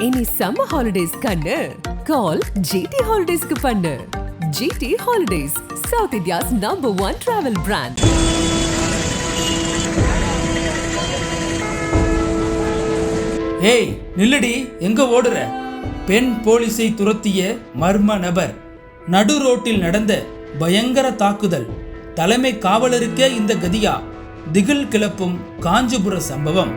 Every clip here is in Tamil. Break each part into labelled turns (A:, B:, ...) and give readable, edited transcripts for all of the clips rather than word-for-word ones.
A: இனி சம்மர் ஹாலிடேஸ் கண்ணு கால் ஜிடி ஹாலிடேஸ்க்கு பண்ணு. GT holidays, South India's #1 travel brand.
B: ஏய் நில்லடி, எங்க ஓடுற? பெண் போலீஸை துரத்திய மர்ம நபர். நடு ரோட்டில் நடந்த பயங்கர தாக்குதல். தலைமை காவலருக்கே இந்த கதியா? திகில் கிளப்பும் காஞ்சிபுர சம்பவம்.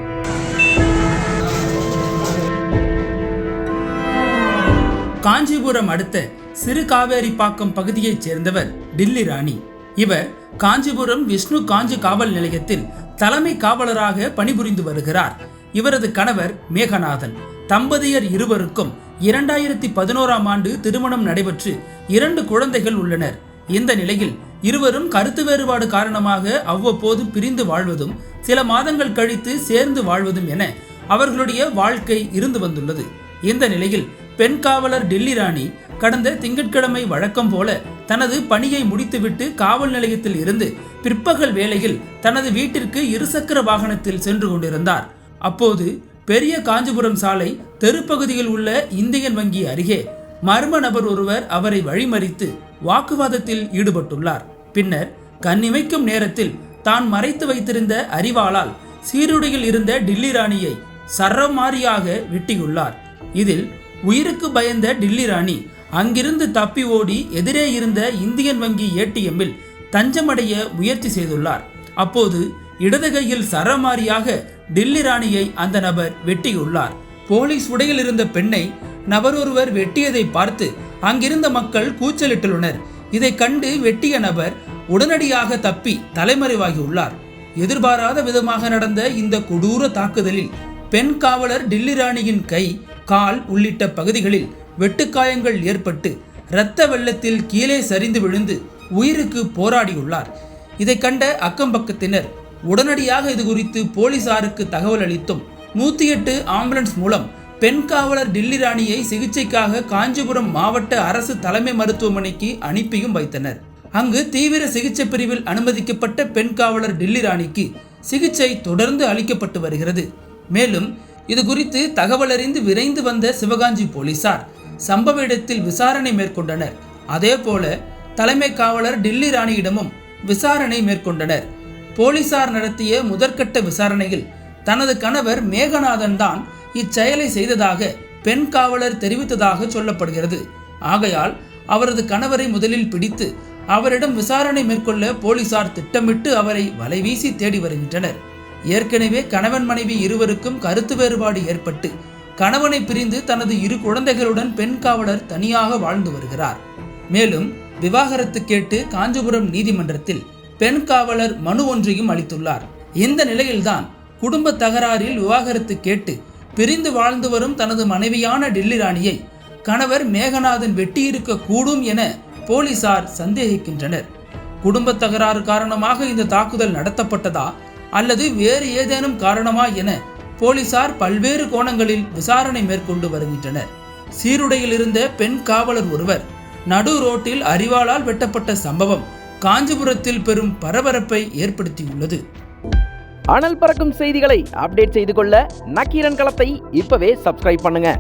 B: காஞ்சிபுரம் அடுத்த சிறு காவேரிப்பாக்கம் பகுதியைச் சேர்ந்தவர் டில்லி ராணி. இவர் காஞ்சிபுரம் விஷ்ணு காஞ்சி காவல் நிலையத்தில் தலைமை காவலராக பணிபுரிந்து வருகிறார். இவரது கணவர் மேகநாதன். தம்பதியர் இருவருக்கும் 2011ஆம் ஆண்டு திருமணம் நடைபெற்று 2 குழந்தைகள் உள்ளனர். இந்த நிலையில் இருவரும் கருத்து வேறுபாடு காரணமாக அவ்வப்போது பிரிந்து வாழ்வதும் சில மாதங்கள் கழித்து சேர்ந்து வாழ்வதும் என அவர்களுடைய வாழ்க்கை இருந்து வந்துள்ளது. இந்த நிலையில் பெண் காவலர் டில்லி ராணி கடந்த திங்கட்கிழமை வழக்கம் போல தனது பணியை முடித்துவிட்டு காவல் நிலையத்தில் இருந்து பிற்பகல் வேளையில் தனது வீட்டிற்கு இருசக்கர வாகனத்தில் சென்று கொண்டிருந்தார். அப்போது பெரிய காஞ்சிபுரம் சாலை தெருப்பகுதியில் உள்ள இந்தியன் வங்கி அருகே மர்ம நபர் ஒருவர் அவரை வழிமறித்து வாக்குவாதத்தில் ஈடுபட்டுள்ளார். பின்னர் கண்ணிமைக்கும் நேரத்தில் தான் மறைத்து வைத்திருந்த அரிவாளால் சீருடையில் இருந்த டில்லி ராணியை சரமாரியாக வெட்டியுள்ளார். இதில் உயிருக்கு பயந்த டில்லி ராணி அங்கிருந்து தப்பி ஓடி எதிரே இருந்த இந்தியன் வங்கி ஏடிஎம்மில் தஞ்சமடைய முயற்சி செய்துள்ளார். அப்போது இடது கையில் சரமாரியாக டில்லி ராணியை அந்த நபர் வெட்டியுள்ளார். போலீஸ் உடையில் இருந்த பெண்ணை நபர் ஒருவர் வெட்டியதை பார்த்து அங்கிருந்த மக்கள் கூச்சலிட்டுள்ளனர். இதை கண்டு வெட்டிய நபர் உடனடியாக தப்பி தலைமறைவாகியுள்ளார். எதிர்பாராத விதமாக நடந்த இந்த கொடூர தாக்குதலில் பெண் காவலர் டில்லி ராணியின் கை, கால் உள்ளிட்ட பகுதிகளில் வெட்டுக்காயங்கள் ஏற்பட்டு இரத்த வெள்ளத்தில் கீழே சரிந்து விழுந்து உயிருக்கு போராடியுள்ளார். இதை கண்ட அக்கம்பக்கத்தினர் உடனடியாக இது குறித்து போலீசாருக்கு தகவல் அளித்தும் 108 ஆம்புலன்ஸ் மூலம் பெண் காவலர் டில்லி ராணியை சிகிச்சைக்காக காஞ்சிபுரம் மாவட்ட அரசு தலைமை மருத்துவமனைக்கு அனுப்பியும் வைத்தனர். அங்கு தீவிர சிகிச்சை பிரிவில் அனுமதிக்கப்பட்ட பெண் காவலர் டில்லி ராணிக்கு சிகிச்சை தொடர்ந்து அளிக்கப்பட்டு வருகிறது. மேலும் இது குறித்து தகவல் அறிந்து விரைந்து வந்த சிவகாஞ்சி போலீசார் சம்பவ இடத்தில் விசாரணை மேற்கொண்டனர். அதேபோல தலைமை காவலர் டில்லி ராணியிடமும் விசாரணை மேற்கொண்டனர். போலீசார் நடத்திய முதற்கட்ட விசாரணையில் தனது கணவர் மேகநாதன் தான் இச்செயலை செய்ததாக பெண் காவலர் தெரிவித்ததாக சொல்லப்படுகிறது. ஆகையால் அவரது கணவரை முதலில் பிடித்து அவரிடம் விசாரணை மேற்கொள்ள போலீசார் திட்டமிட்டு அவரை வலைவீசி தேடி வருகின்றனர். ஏற்கனவே கணவன் மனைவி இருவருக்கும் கருத்து வேறுபாடு ஏற்பட்டு கணவனை பிரிந்து தனது 2 குழந்தைகளுடன் பெண் காவலர் தனியாக வாழ்ந்து வருகிறார். மேலும் விவாகரத்து கேட்டு காஞ்சிபுரம் நீதிமன்றத்தில் பெண் காவலர் மனு ஒன்றையும் அளித்துள்ளார். இந்த நிலையில்தான் குடும்ப தகராறில் விவாகரத்து கேட்டு பிரிந்து வாழ்ந்து வரும் தனது மனைவியான டில்லி ராணியை கணவர் மேகநாதன் வெட்டியிருக்க கூடும் என போலீசார் சந்தேகிக்கின்றனர். குடும்ப தகராறு காரணமாக இந்த தாக்குதல் நடத்தப்பட்டதா அல்லது வேறு ஏதேனும் காரணமா என போலீசார் பல்வேறு கோணங்களில் விசாரணை மேற்கொண்டு வருகின்றனர். சீருடையில் இருந்த பெண் காவலர் ஒருவர் நடு ரோட்டில் அரிவாளால் வெட்டப்பட்ட சம்பவம் காஞ்சிபுரத்தில் பெரும் பரபரப்பை ஏற்படுத்தியுள்ளது.
C: அனல் பறக்கும் செய்திகளை அப்டேட் செய்து கொள்ள நக்கீரன் களத்தை இப்பவே சப்ஸ்கிரைப் பண்ணுங்க.